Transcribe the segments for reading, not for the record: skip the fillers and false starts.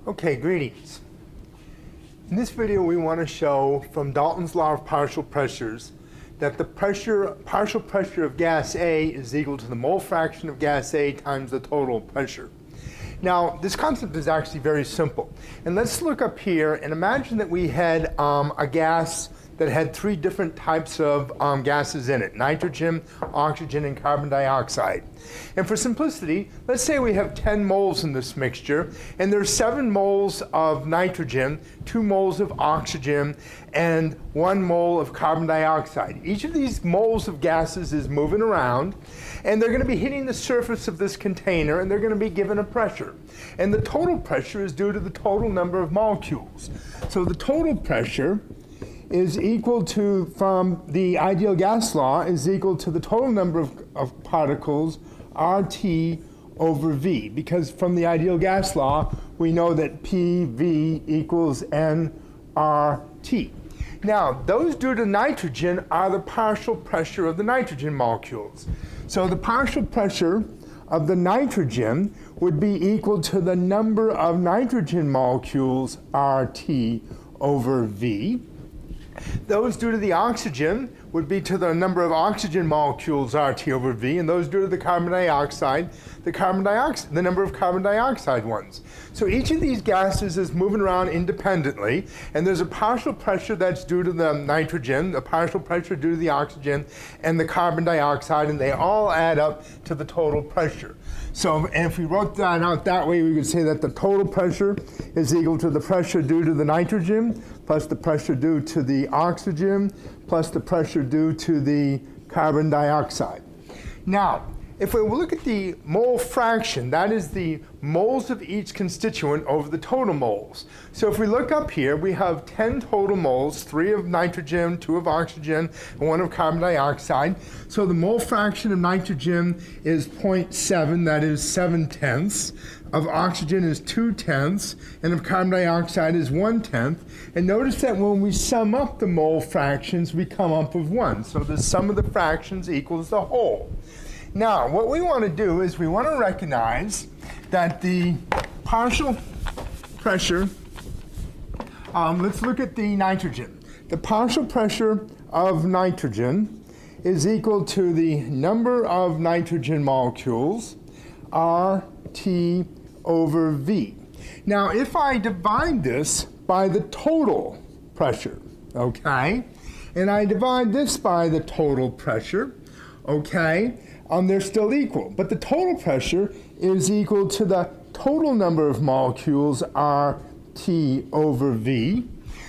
Okay, greetings. In this video we want to show from Dalton's law of partial pressures that the partial pressure of gas A is equal to the mole fraction of gas A times the total pressure. Now this concept is actually very simple, and let's look up here and imagine that we had a gas that had three different types of gases in it: nitrogen, oxygen, and carbon dioxide. And for simplicity, let's say we have 10 moles in this mixture, and there's 7 moles of nitrogen, 2 moles of oxygen, and 1 mole of carbon dioxide. Each of these moles of gases is moving around, and they're going to be hitting the surface of this container, and they're going to be given a pressure. And the total pressure is due to the total number of molecules. So the total pressure is equal to, from the ideal gas law, is equal to the total number of particles, RT over V. Because from the ideal gas law, we know that PV equals nRT. Now, those due to nitrogen are the partial pressure of the nitrogen molecules. So the partial pressure of the nitrogen would be equal to the number of nitrogen molecules, RT over V. Those due to the oxygen would be to the number of oxygen molecules, RT over V, and those due to the carbon dioxide, the number of carbon dioxide ones. So each of these gases is moving around independently, and there's a partial pressure that's due to the nitrogen, a partial pressure due to the oxygen, and the carbon dioxide, and they all add up to the total pressure. So, and if we wrote that out that way, we could say that the total pressure is equal to the pressure due to the nitrogen, plus the pressure due to the oxygen, plus the pressure due to the carbon dioxide. Now, if we look at the mole fraction, that is the moles of each constituent over the total moles. So if we look up here, we have 10 total moles, 3 of nitrogen, 2 of oxygen, and 1 of carbon dioxide. So the mole fraction of nitrogen is 0.7, that is 7/10. Of oxygen is 2/10, and of carbon dioxide is 1/10. And notice that when we sum up the mole fractions, we come up with 1. So the sum of the fractions equals the whole. Now, what we want to do is we want to recognize that the partial pressure, let's look at the nitrogen. The partial pressure of nitrogen is equal to the number of nitrogen molecules, RT over V. Now, if I divide this by the total pressure, okay, and I divide this by the total pressure, okay, they're still equal. But the total pressure is equal to the total number of molecules, RT over V.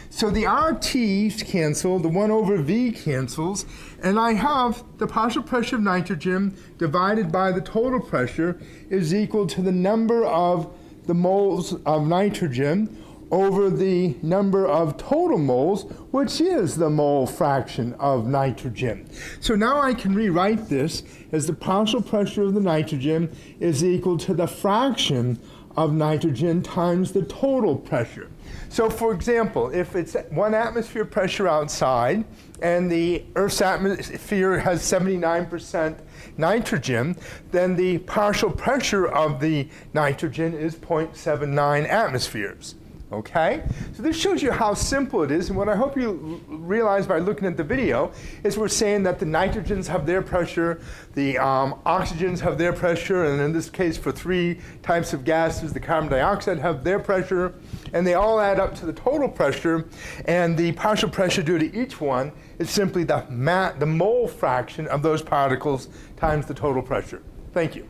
So the RT's cancel, the 1 over V cancels, and I have the partial pressure of nitrogen divided by the total pressure is equal to the number of the moles of nitrogen over the number of total moles, which is the mole fraction of nitrogen. So now I can rewrite this as the partial pressure of the nitrogen is equal to the fraction of nitrogen times the total pressure. So for example, if it's 1 atmosphere pressure outside and the Earth's atmosphere has 79% nitrogen, then the partial pressure of the nitrogen is 0.79 atmospheres. Okay? So this shows you how simple it is, and what I hope you realize by looking at the video is we're saying that the nitrogens have their pressure, the oxygens have their pressure, and in this case for 3 types of gases, the carbon dioxide have their pressure, and they all add up to the total pressure, and the partial pressure due to each one is simply the mole fraction of those particles times the total pressure. Thank you.